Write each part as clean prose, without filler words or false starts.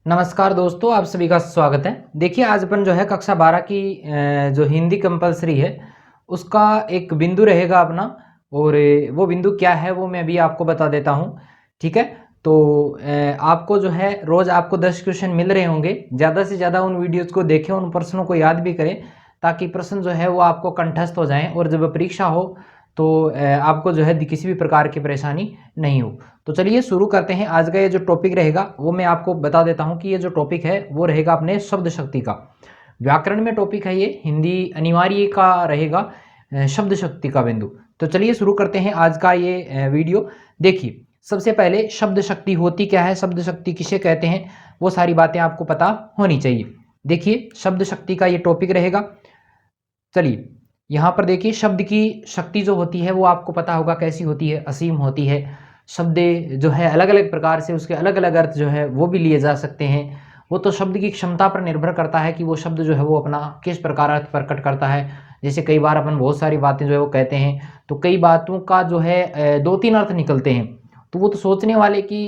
नमस्कार दोस्तों, आप सभी का स्वागत है। देखिए आज अपन जो है कक्षा 12 की जो हिंदी कंपलसरी है उसका एक बिंदु रहेगा अपना। और वो बिंदु क्या है वो मैं अभी आपको बता देता हूँ। ठीक है, तो आपको जो है रोज़ आपको 10 क्वेश्चन मिल रहे होंगे। ज़्यादा से ज़्यादा उन वीडियोज़ को देखें, उन प्रश्नों को याद भी करें ताकि प्रश्न जो है वो आपको कंठस्थ हो जाएँ और जब परीक्षा हो तो आपको जो है किसी भी प्रकार की परेशानी नहीं हो। तो चलिए शुरू करते हैं। आज का ये जो टॉपिक रहेगा वो मैं आपको बता देता हूँ कि ये जो टॉपिक है वो रहेगा अपने शब्द शक्ति का। व्याकरण में टॉपिक है ये, हिंदी अनिवार्य का रहेगा शब्द शक्ति का बिंदु। तो चलिए शुरू करते हैं आज का ये वीडियो। देखिए सबसे पहले शब्द शक्ति होती क्या है, शब्द शक्ति किसे कहते हैं, वो सारी बातें आपको पता होनी चाहिए। देखिए शब्द शक्ति का ये टॉपिक रहेगा। चलिए यहाँ पर देखिए शब्द की शक्ति जो होती है वो आपको पता होगा कैसी होती है, असीम होती है। शब्द जो है अलग अलग प्रकार से उसके अलग अलग अर्थ जो है वो भी लिए जा सकते हैं। वो तो शब्द की क्षमता पर निर्भर करता है कि वो शब्द जो है वो अपना किस प्रकार अर्थ प्रकट करता है। जैसे कई बार अपन बहुत सारी बातें जो है वो कहते हैं तो कई बातों का जो है दो तीन अर्थ निकलते हैं। तो वो तो सोचने वाले की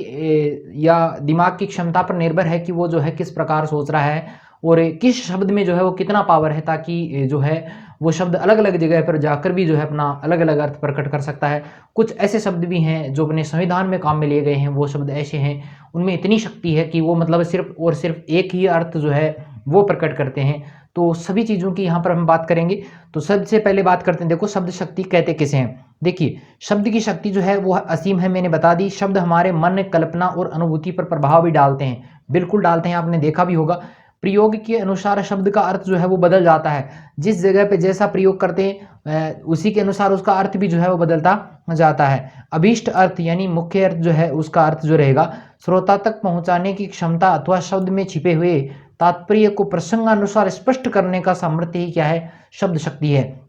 या दिमाग की क्षमता पर निर्भर है कि वो जो है किस प्रकार सोच रहा है और किस शब्द में जो है वो कितना पावर है, ताकि जो है वो शब्द अलग अलग जगह पर जाकर भी जो है अपना अलग अलग अर्थ प्रकट कर सकता है। कुछ ऐसे शब्द भी हैं जो अपने संविधान में काम में लिए गए हैं, वो शब्द ऐसे हैं उनमें इतनी शक्ति है कि वो मतलब सिर्फ और सिर्फ एक ही अर्थ जो है वो प्रकट करते हैं। तो सभी चीज़ों की यहाँ पर हम बात करेंगे। तो सबसे पहले बात करते हैं, देखो शब्द शक्ति कहते किसे हैं। देखिए शब्द की शक्ति जो है वो असीम है, मैंने बता दी। शब्द हमारे मन, कल्पना और अनुभूति पर प्रभाव भी डालते हैं, बिल्कुल डालते हैं, आपने देखा भी होगा। प्रयोग के अनुसार शब्द का अर्थ जो है वो बदल जाता है। जिस जगह पे जैसा प्रयोग करते हैं उसी के अनुसार उसका अर्थ भी जो है वो बदलता जाता है। अभीष्ट अर्थ यानी मुख्य अर्थ जो है उसका अर्थ जो रहेगा श्रोता तक पहुंचाने की क्षमता अथवा शब्द में छिपे हुए तात्पर्य को प्रसंगानुसार स्पष्ट करने का सामर्थ्य ही क्या है, शब्द शक्ति है।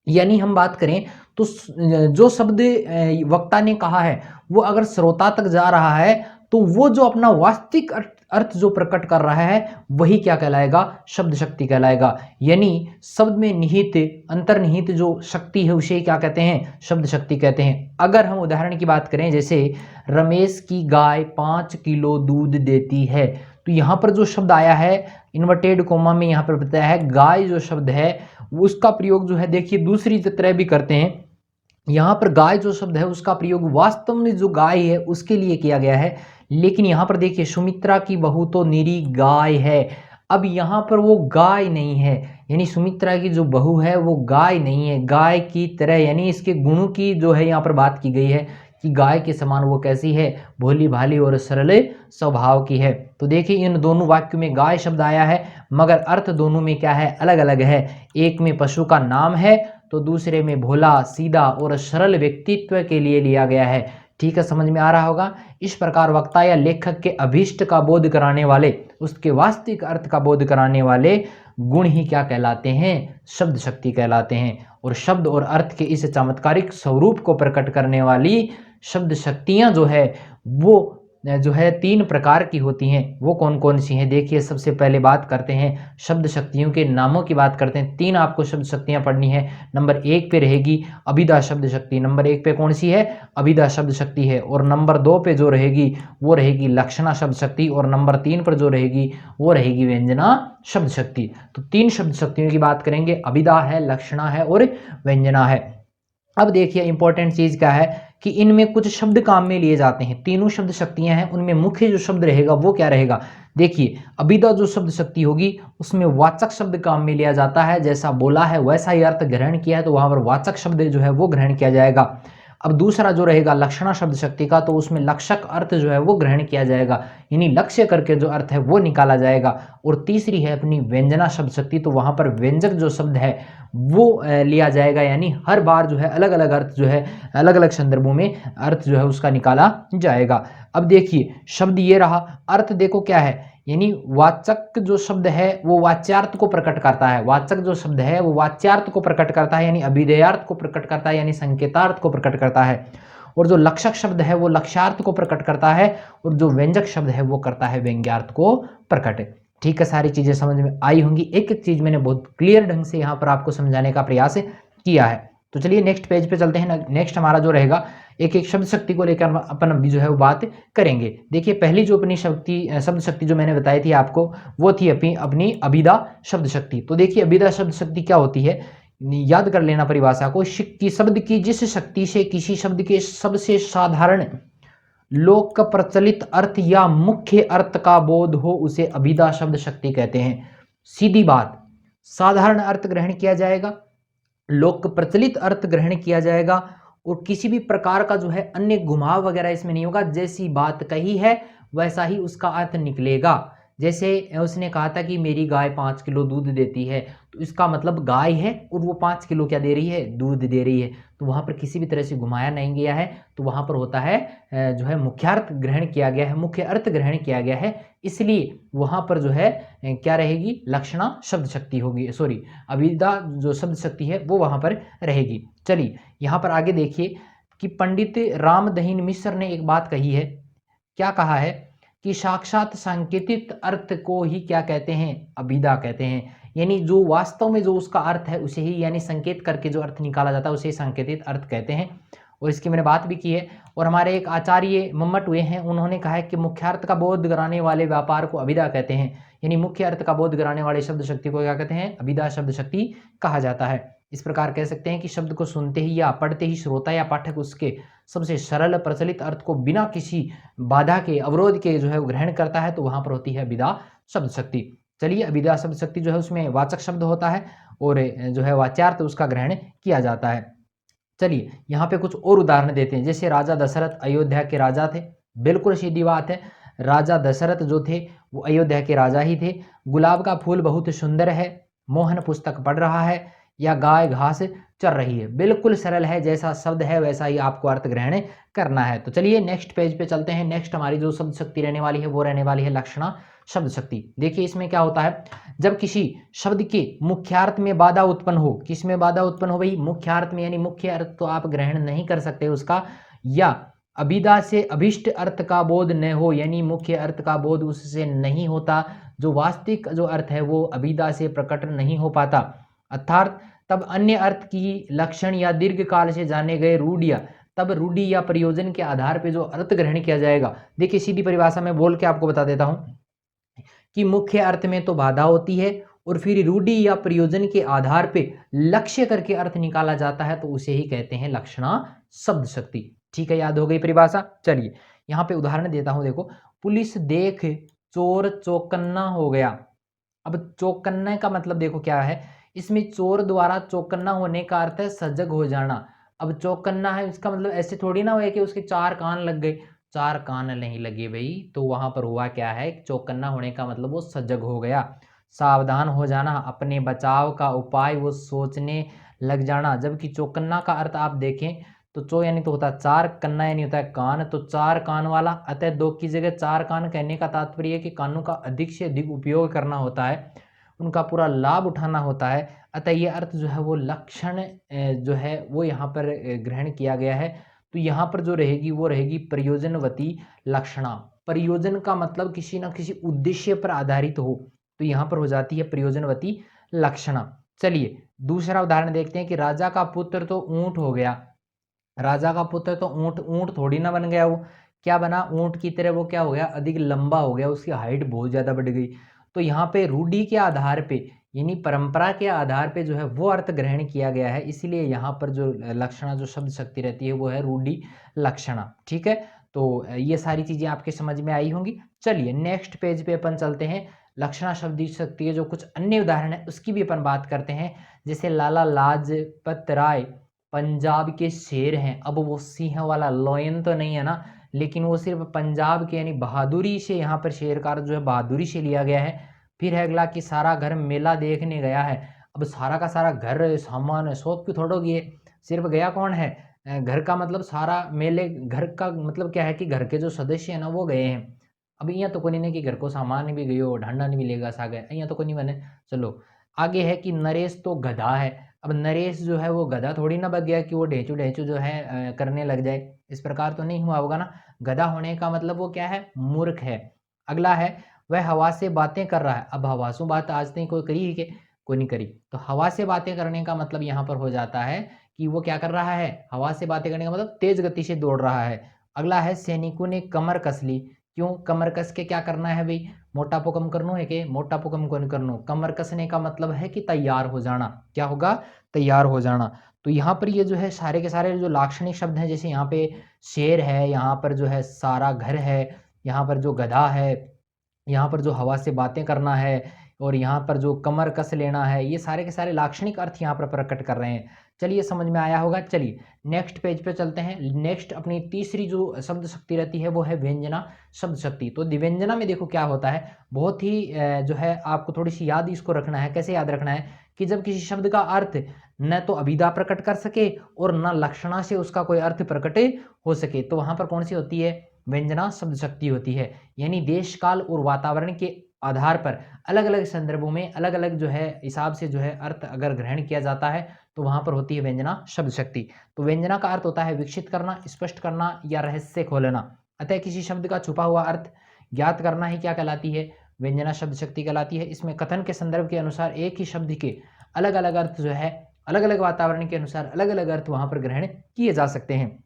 यानी हम बात करें तो जो शब्द वक्ता ने कहा है वो अगर श्रोता तक जा रहा है तो वो जो अपना वास्तविक अर्थ जो प्रकट कर रहा है वही क्या कहलाएगा, शब्द शक्ति कहलाएगा। यानी शब्द में निहित अंतर्निहित जो शक्ति है उसे क्या कहते हैं, शब्द शक्ति कहते हैं। अगर हम उदाहरण की बात करें, जैसे रमेश की गाय 5 किलो दूध देती है, तो यहाँ पर जो शब्द आया है इन्वर्टेड कोमा में यहाँ पर बताया है गाय जो शब्द है उसका प्रयोग जो है देखिए दूसरी तरह भी करते हैं। यहाँ पर गाय जो शब्द है उसका प्रयोग वास्तव में जो गाय है उसके लिए किया गया है, लेकिन यहाँ पर देखिए सुमित्रा की बहू तो निरी गाय है। अब यहाँ पर वो गाय नहीं है, यानी सुमित्रा की जो बहू है वो गाय नहीं है, गाय की तरह, यानी इसके गुणों की जो है यहाँ पर बात की गई है कि गाय के समान वो कैसी है, भोली भाली और सरल स्वभाव की है। तो देखिए इन दोनों वाक्यों में गाय शब्द आया है मगर अर्थ दोनों में क्या है, अलग अलग है। एक में पशु का नाम है तो दूसरे में भोला सीधा और सरल व्यक्तित्व के लिए लिया गया है। ठीक है, समझ में आ रहा होगा। इस प्रकार वक्ता या लेखक के अभीष्ट का बोध कराने वाले, उसके वास्तविक अर्थ का बोध कराने वाले गुण ही क्या कहलाते हैं, शब्द शक्ति कहलाते हैं। और शब्द और अर्थ के इस चमत्कारिक स्वरूप को प्रकट करने वाली शब्द शक्तियां जो है वो जो है 3 प्रकार की होती हैं। वो कौन कौन सी हैं, देखिए सबसे पहले बात करते हैं शब्द शक्तियों के नामों की बात करते हैं। 3 आपको शब्द शक्तियां पढ़नी है। नंबर 1 पे रहेगी अभिधा शब्द शक्ति, नंबर 1 पे कौन सी है, अभिधा शब्द शक्ति है। और नंबर 2 पे जो रहेगी वो रहेगी लक्षणा शब्द शक्ति, और नंबर 3 पर जो रहेगी वो रहेगी व्यंजना शब्द शक्ति। तो 3 शब्द शक्तियों की बात करेंगे, अभिधा है, लक्षणा है और व्यंजना है। अब देखिए इंपॉर्टेंट चीज क्या है कि इनमें कुछ शब्द काम में लिए जाते हैं। तीनों शब्द शक्तियां हैं, उनमें मुख्य जो शब्द रहेगा वो क्या रहेगा, देखिए अभिधा जो शब्द शक्ति होगी उसमें वाचक शब्द काम में लिया जाता है। जैसा बोला है वैसा ही अर्थ ग्रहण किया है तो वहां पर वाचक शब्द जो है वो ग्रहण किया जाएगा। अब दूसरा जो रहेगा लक्षणा शब्द शक्ति का, तो उसमें लक्षक अर्थ जो है वो ग्रहण किया जाएगा, यानी लक्ष्य करके जो अर्थ है वो निकाला जाएगा। और तीसरी है अपनी व्यंजना शब्द शक्ति, तो वहां पर व्यंजक जो शब्द है वो लिया जाएगा, यानी हर बार जो है अलग अलग अर्थ जो है अलग अलग संदर्भों में अर्थ जो है उसका निकाला जाएगा। अब देखिए शब्द ये रहा, अर्थ देखो क्या है, यानी वाचक जो शब्द है वो वाच्यार्थ को प्रकट करता है। वाचक जो शब्द है वो वाच्यार्थ को प्रकट करता है, यानी अभिधेयार्थ को प्रकट करता है, यानी संकेतार्थ को प्रकट करता है। और जो लक्षक शब्द है वो लक्ष्यार्थ को प्रकट करता है, और जो व्यंजक शब्द है वो करता है व्यंग्यार्थ को प्रकट। ठीक है, सारी चीजें समझ में आई होंगी। एक एक चीज मैंने बहुत क्लियर ढंग से यहाँ पर आपको समझाने का प्रयास किया है। तो चलिए नेक्स्ट पेज पे चलते हैं। नेक्स्ट हमारा जो रहेगा एक एक शब्द शक्ति को लेकर अपन अभी जो है वो बात करेंगे। देखिए पहली जो अपनी शब्द शक्ति जो मैंने बताई थी आपको, वो थी अपनी अभिधा शब्द शक्ति। तो देखिए अभिधा शब्द शक्ति क्या होती है, याद कर लेना परिभाषा को, कि शब्द की जिस शक्ति से किसी शब्द के सबसे साधारण लोक प्रचलित अर्थ या मुख्य अर्थ का बोध हो, उसे अभिधा शब्द शक्ति कहते हैं। सीधी बात, साधारण अर्थ ग्रहण किया जाएगा, लोक प्रचलित अर्थ ग्रहण किया जाएगा, और किसी भी प्रकार का जो है अन्य घुमाव वगैरह इसमें नहीं होगा। जैसी बात कही है वैसा ही उसका अर्थ निकलेगा। जैसे उसने कहा था कि मेरी गाय 5 किलो दूध देती है, तो इसका मतलब गाय है और वो 5 किलो क्या दे रही है, दूध दे रही है। तो वहां पर किसी भी तरह से घुमाया नहीं गया है, तो वहां पर होता है जो है मुख्यार्थ ग्रहण किया गया है, मुख्य अर्थ ग्रहण किया गया है, इसलिए वहां पर जो है क्या रहेगी, लक्षणा शब्द शक्ति होगी, सॉरी अभिधा जो शब्द शक्ति है वो वहां पर रहेगी। चलिए यहाँ पर आगे देखिए कि पंडित रामदहीन मिश्र ने एक बात कही है। क्या कहा है कि साक्षात सांकेतिक अर्थ को ही क्या कहते हैं, अभिधा कहते हैं। यानी जो वास्तव में जो उसका अर्थ है उसे ही, यानी संकेत करके जो अर्थ निकाला जाता है उसे सांकेतिक अर्थ कहते हैं। और इसकी मैंने बात भी की है। और हमारे एक आचार्य मम्मट हुए हैं, उन्होंने कहा है कि मुख्यार्थ का बोध कराने वाले व्यापार को अभिधा कहते हैं। यानी मुख्य अर्थ का बोध कराने वाले शब्द शक्ति को क्या कहते हैं, अभिधा शब्द शक्ति कहा जाता है। इस प्रकार कह सकते हैं कि शब्द को सुनते ही या पढ़ते ही श्रोता या पाठक उसके सबसे सरल प्रचलित अर्थ को बिना किसी बाधा के, अवरोध के जो है वो ग्रहण करता है, तो वहां पर होती है अभिधा शब्द शक्ति। चलिए अभिधा शब्द शक्ति जो है उसमें वाचक शब्द होता है और जो है वाच्यार्थ उसका ग्रहण किया जाता है। चलिए यहाँ पे कुछ और उदाहरण देते हैं। जैसे राजा दशरथ अयोध्या के राजा थे, बिल्कुल सीधी बात है, राजा दशरथ जो थे वो अयोध्या के राजा ही थे। गुलाब का फूल बहुत सुंदर है, मोहन पुस्तक पढ़ रहा है, या गाय घास चर रही है। बिल्कुल सरल है, जैसा शब्द है वैसा ही आपको अर्थ ग्रहण करना है। तो चलिए नेक्स्ट पेज पे चलते हैं। नेक्स्ट हमारी जो शब्द शक्ति रहने वाली है वो रहने वाली है लक्षणा शब्द शक्ति। देखिए इसमें क्या होता है, जब किसी शब्द के मुख्यार्थ में बाधा उत्पन्न हो, किस में बाधा उत्पन्न हो भाई, मुख्यार्थ में, यानी मुख्य अर्थ तो आप ग्रहण नहीं कर सकते उसका, या अभिधा से अभिष्ट अर्थ का बोध न हो, यानी मुख्य अर्थ का बोध उससे नहीं होता, जो वास्तविक जो अर्थ है वो अभिधा से प्रकट नहीं हो पाता, अर्थात तब अन्य अर्थ की लक्षण या दीर्घ काल से जाने गए रूढ़ियां, तब रूढ़ि या प्रयोजन के आधार पे जो अर्थ ग्रहण किया जाएगा। देखिए सीधी परिभाषा में बोल के आपको बता देता हूं कि मुख्य अर्थ में तो बाधा होती है और फिर रूढ़ि या प्रयोजन के आधार पे लक्ष्य करके अर्थ निकाला जाता है, तो उसे ही कहते हैं लक्षणा शब्द शक्ति। ठीक है, याद हो गई परिभाषा। चलिए यहाँ पे उदाहरण देता हूं। देखो, पुलिस देख चोर चौकन्ना हो गया। अब चौकन्ने का मतलब देखो क्या है, इसमें चोर द्वारा चौकन्ना होने का अर्थ है सजग हो जाना। अब चौकन्ना है, इसका मतलब ऐसे थोड़ी ना हुआ कि उसके 4 कान लग गए, 4 कान नहीं लगे भाई। तो वहां पर हुआ क्या है, चौकन्ना होने का मतलब वो सजग हो गया, सावधान हो जाना, अपने बचाव का उपाय वो सोचने लग जाना। जबकि चौकन्ना का अर्थ आप देखें तो चौ यानी तो होता है 4, कन्ना यानी होता है कान, तो 4 कान वाला। अतः 2 की जगह 4 कान कहने का तात्पर्य है कि कानों का अधिक से अधिक उपयोग करना होता है, उनका पूरा लाभ उठाना होता है। अतः ये अर्थ जो है वो लक्षण जो है वो यहाँ पर ग्रहण किया गया है। तो यहाँ पर जो रहेगी वो रहेगी प्रयोजनवती लक्षणा। प्रयोजन का मतलब किसी ना किसी उद्देश्य पर आधारित हो, तो यहाँ पर हो जाती है प्रयोजनवती लक्षणा। चलिए दूसरा उदाहरण देखते हैं कि राजा का पुत्र तो ऊंट हो गया। राजा का पुत्र तो ऊंट, ऊंट थोड़ी ना बन गया, वो क्या बना, ऊंट की तरह वो क्या हो गया, अधिक लंबा हो गया, उसकी हाइट बहुत ज्यादा बढ़ गई। तो यहाँ पे रूढ़ि के आधार पे, यानी परंपरा के आधार पे जो है वो अर्थ ग्रहण किया गया है, इसलिए यहाँ पर जो लक्षणा जो शब्द शक्ति रहती है वो है रूढ़ि लक्षणा। ठीक है, तो ये सारी चीजें आपके समझ में आई होंगी। चलिए नेक्स्ट पेज पे अपन चलते हैं। लक्षणा शब्द शक्ति के जो कुछ अन्य उदाहरण है उसकी भी अपन बात करते हैं। जैसे लाला लाजपत राय पंजाब के शेर हैं। अब वो सिंह वाला लॉयन तो नहीं है ना, लेकिन वो सिर्फ पंजाब के यानी बहादुरी से, यहाँ पर शेर का जो है बहादुरी से लिया गया है। फिर है अगला कि सारा घर मेला देखने गया है। अब सारा का सारा घर सामान शौक की थोड़ो गए, सिर्फ गया कौन है, घर का मतलब सारा मेले, घर का मतलब क्या है कि घर के जो सदस्य है ना वो गए हैं। अब यहाँ तो कोई नहीं कि घर को सामान भी गयो ढांडा नहीं भी लेगा सा गए, यहाँ तो कोई नहीं बने। चलो आगे है कि नरेश तो गधा है। अब नरेश जो है वो गधा थोड़ी ना बन गया कि वो ढेचू ढेचू जो है करने लग जाए, इस प्रकार तो नहीं हुआ होगा ना। गधा होने का मतलब वो क्या है, मूर्ख है। अगला है वह हवा से बातें कर रहा है। अब हवा से बात आज नहीं कोई करी है कि कोई नहीं करी, तो हवा से बातें करने का मतलब यहाँ पर हो जाता है कि वो क्या कर रहा है, हवा से बातें करने का मतलब तेज गति से दौड़ रहा है। अगला है सैनिकों ने कमर कस ली। क्यों कमर कस के क्या करना है भाई, मोटापो कम करनो है के मोटापो कम कौन करनो। कमर कसने का मतलब है कि तैयार हो जाना, क्या होगा, तैयार हो जाना। तो यहाँ पर ये जो है सारे के सारे जो लाक्षणिक शब्द हैं, जैसे यहाँ पे शेर है, यहाँ पर जो है सारा घर है, यहाँ पर जो गधा है, यहाँ पर जो हवा से बातें करना है, और यहाँ पर जो कमर कस लेना है, ये सारे के सारे लाक्षणिक अर्थ यहाँ पर प्रकट कर रहे हैं। चलिए समझ में आया होगा। चलिए नेक्स्ट पेज पे चलते हैं। नेक्स्ट अपनी तीसरी जो शब्द शक्ति रहती है वो है व्यंजना शब्द शक्ति। तो दिव्यंजना में देखो क्या होता है, बहुत ही जो है आपको थोड़ी सी याद इसको रखना है। कैसे याद रखना है कि जब किसी शब्द का अर्थ न तो अभिधा प्रकट कर सके और न लक्षणा से उसका कोई अर्थ प्रकट हो सके, तो वहां पर कौन सी होती है, व्यंजना शब्द शक्ति होती है। यानी देश काल और वातावरण के आधार पर अलग अलग संदर्भों में अलग अलग जो है हिसाब से जो है अर्थ अगर ग्रहण किया जाता है तो वहां पर होती है व्यंजना शब्द शक्ति। तो व्यंजना का अर्थ होता है विकसित करना, स्पष्ट करना या रहस्य खोलना। अतः किसी शब्द का छुपा हुआ अर्थ ज्ञात करना ही क्या कहलाती है, व्यंजना शब्द शक्ति कहलाती है। इसमें कथन के संदर्भ के अनुसार एक ही शब्द के अलग अलग अर्थ जो है अलग अलग वातावरण के अनुसार अलग अलग अर्थ वहां पर ग्रहण किए जा सकते हैं।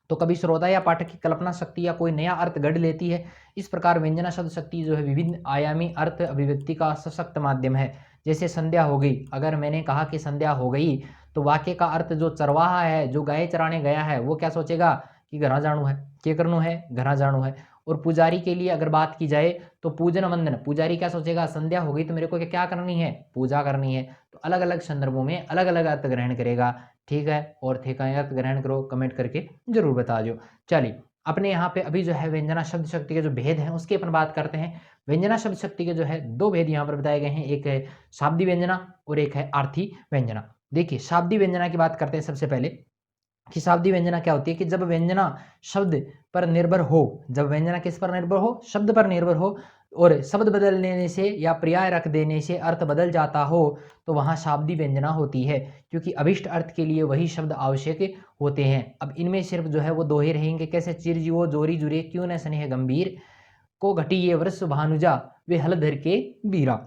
तो कभी श्रोता या पाठक की कल्पना शक्ति या कोई नया अर्थ गढ़ लेती है। इस प्रकार व्यंजना शब्द शक्ति जो है विभिन्न आयामी अर्थ अभिव्यक्ति का सशक्त माध्यम है। जैसे संध्या हो गई, अगर मैंने कहा कि संध्या हो गई तो वाक्य का अर्थ जो चरवाहा है, जो गाय चराने गया है, वो क्या सोचेगा कि घरा जाणू है, क्या करनू है, घरा जाणू है। और पुजारी के लिए अगर बात की जाए तो पूजन वंदन, पुजारी क्या सोचेगा, संध्या हो गई तो मेरे को क्या करनी है, पूजा करनी है। तो अलग अलग संदर्भों में अलग अलग अर्थ ग्रहण करेगा। ठीक है, और थे का अर्थ ग्रहण करो, कमेंट करके जरूर बता दो। चलिए अपने यहाँ पे अभी जो है व्यंजना शब्द शक्ति के जो भेद हैं उसकी अपन बात करते हैं। व्यंजना शब्द शक्ति के जो है दो भेद यहाँ पर बताए गए हैं, एक है शाब्दी व्यंजना और एक है आर्थी व्यंजना। देखिए शाब्दी व्यंजना की बात करते हैं सबसे पहले कि शाब्दी व्यंजना क्या होती है कि जब व्यंजना शब्द पर निर्भर हो, जब व्यंजना किस पर निर्भर हो, शब्द पर निर्भर हो और शब्द बदल देने से या पर्याय रख देने से अर्थ बदल जाता हो तो वहां शाब्दी व्यंजना होती है, क्योंकि अभिष्ट अर्थ के लिए वही शब्द आवश्यक होते हैं। अब इनमें सिर्फ जो है वो दो ही रहेंगे, कैसे, चिरजीवो जोरी जुरे क्यों न स्नेह गंभीर को घटी ये वृष भानुजा वे हलधर के बीरा।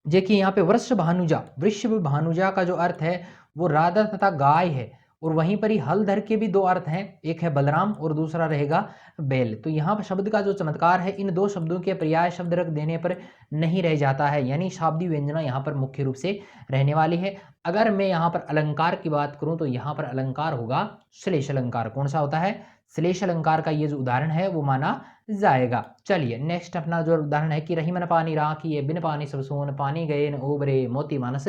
देखिए यहाँ पे वृष भानुजा, वृषभ भानुजा का जो अर्थ है वो राधा तथा गाय है, और वहीं पर ही हलधर के भी दो अर्थ हैं, एक है बलराम और दूसरा रहेगा बैल। तो यहाँ पर शब्द का जो चमत्कार है इन दो शब्दों के पर्याय शब्द रख देने पर नहीं रह जाता है, यानी शाब्दी व्यंजना यहाँ पर मुख्य रूप से रहने वाली है। अगर मैं यहाँ पर अलंकार की बात करूं तो यहाँ पर अलंकार होगा श्लेष अलंकार। कौन सा होता है, श्लेष अलंकार का ये जो उदाहरण है वो माना जाएगा। चलिए नेक्स्ट अपना जो उदाहरण है कि रही मन पानी राखी ये बिन पानी सब सोन पानी गए न ओबरे मोती मानस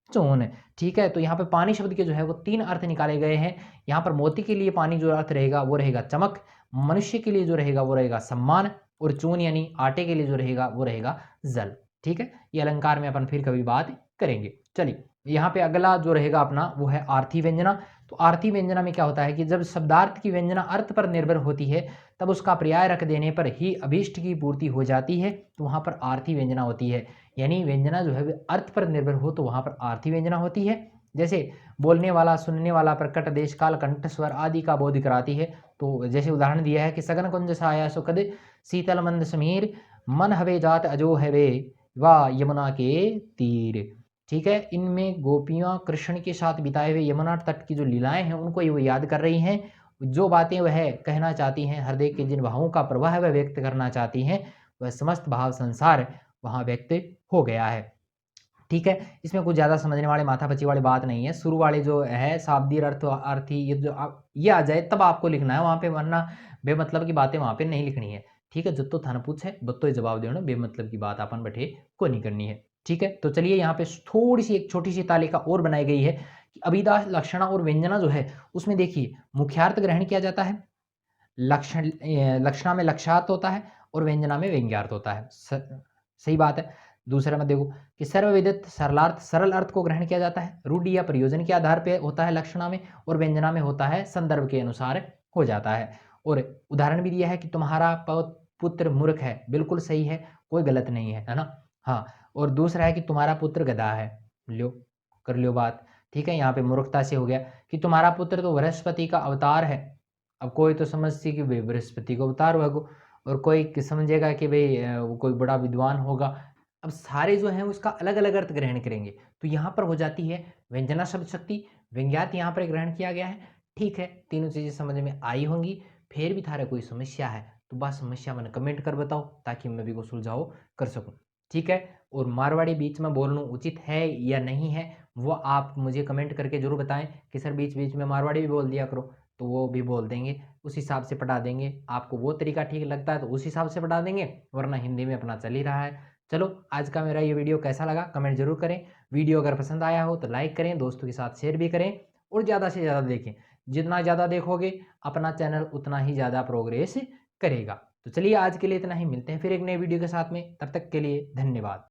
चोन। ठीक है, तो यहाँ पे पानी शब्द के जो है वो तीन अर्थ निकाले गए हैं। यहाँ पर मोती के लिए पानी जो अर्थ रहेगा वो रहेगा चमक, मनुष्य के लिए जो रहेगा वो रहेगा सम्मान, और चून यानी आटे के लिए जो रहेगा वो रहेगा जल। ठीक है, ये अलंकार में अपन फिर कभी बात करेंगे। चलिए यहाँ पे अगला जो रहेगा अपना वो है आर्थी व्यंजना। तो आर्थी व्यंजना में क्या होता है कि जब शब्दार्थ की व्यंजना अर्थ पर निर्भर होती है तब उसका पर्याय रख देने पर ही अभीष्ट की पूर्ति हो जाती है, तो वहां पर आर्थी व्यंजना होती है। यानी व्यंजना जो है अर्थ पर निर्भर हो तो वहां पर आर्थी व्यंजना होती है। जैसे बोलने वाला, सुनने वाला, प्रकट, देश काल, कंठ, स्वर आदि का बोध कराती है। तो जैसे उदाहरण दिया है कि सगन कुंज साया सुखद शीतल मंद समीर मन हवे जात अजो हवे वा यमुना के तीर। ठीक है, इनमें गोपियां कृष्ण के साथ बिताए हुए यमुना तट की जो लीलाएं हैं उनको ये वो याद कर रही हैं, जो बातें वह कहना चाहती हैं, हृदय के जिन भावों का प्रवाह वह व्यक्त करना चाहती हैं, वह समस्त भाव संसार वहां व्यक्त हो गया है। ठीक है, इसमें कुछ ज्यादा समझने वाले माथापच्ची वाली बात नहीं है। शुरू वाले जो है शाब्दिक अर्थ अर्थी ये जो ये आ जाए तब आपको लिखना है वहां पे, वरना बेमतलब की बातें वहां पे नहीं लिखनी है। ठीक है, जो तो थाना पूछे बत्तो जवाब देना, बेमतलब की बात अपन बैठे को नहीं करनी है। ठीक है, तो चलिए यहाँ पे थोड़ी सी एक छोटी सी तालिका और बनाई गई है कि अभिधा, लक्षणा और व्यंजना जो है उसमें देखिए मुख्यार्थ ग्रहण किया जाता है, लक्षणा में लक्ष्यार्थ होता है और व्यंजना में व्यंग्यार्थ होता है। सही बात है। दूसरा में देखो कि सर्वविदित सरलार्थ, सरल अर्थ को ग्रहण किया जाता है, रूढ़ि या प्रयोजन के आधार पर होता है लक्षणा में, और व्यंजना में होता है संदर्भ के अनुसार हो जाता है। और उदाहरण भी दिया है कि तुम्हारा पुत्र मूर्ख है, बिल्कुल सही है, कोई गलत नहीं है ना। हाँ, और दूसरा है कि तुम्हारा पुत्र गधा है, लो कर लियो बात। ठीक है, यहाँ पे मूर्खता से हो गया कि तुम्हारा पुत्र तो बृहस्पति का अवतार है। अब कोई तो समझती कि भाई बृहस्पति का अवतार होगा, और कोई समझेगा कि भाई वो कोई बड़ा विद्वान होगा। अब सारे जो हैं उसका अलग अलग अर्थ ग्रहण करेंगे, तो यहाँ पर हो जाती है व्यंजना शब्द शक्ति, व्यंग्यार्थ यहाँ पर ग्रहण किया गया है। ठीक है, तीनों चीज़ें समझ में आई होंगी। फिर भी थारे कोई समस्या है तो बस समस्या मैंने कमेंट कर बताओ ताकि मैं भी को सुलझाव कर सकूं। ठीक है, और मारवाड़ी बीच में बोलना उचित है या नहीं है वो आप मुझे कमेंट करके जरूर बताएं कि सर बीच बीच में मारवाड़ी भी बोल दिया करो, तो वो भी बोल देंगे, उस हिसाब से पढ़ा देंगे। आपको वो तरीका ठीक लगता है तो उस हिसाब से पढ़ा देंगे, वरना हिंदी में अपना चल ही रहा है। चलो, आज का मेरा ये वीडियो कैसा लगा कमेंट जरूर करें। वीडियो अगर पसंद आया हो तो लाइक करें, दोस्तों के साथ शेयर भी करें और ज़्यादा से ज़्यादा देखें। जितना ज़्यादा देखोगे अपना चैनल उतना ही ज़्यादा प्रोग्रेस करेगा। तो चलिए आज के लिए इतना ही, मिलते हैं फिर एक नए वीडियो के साथ में, तब तक के लिए धन्यवाद।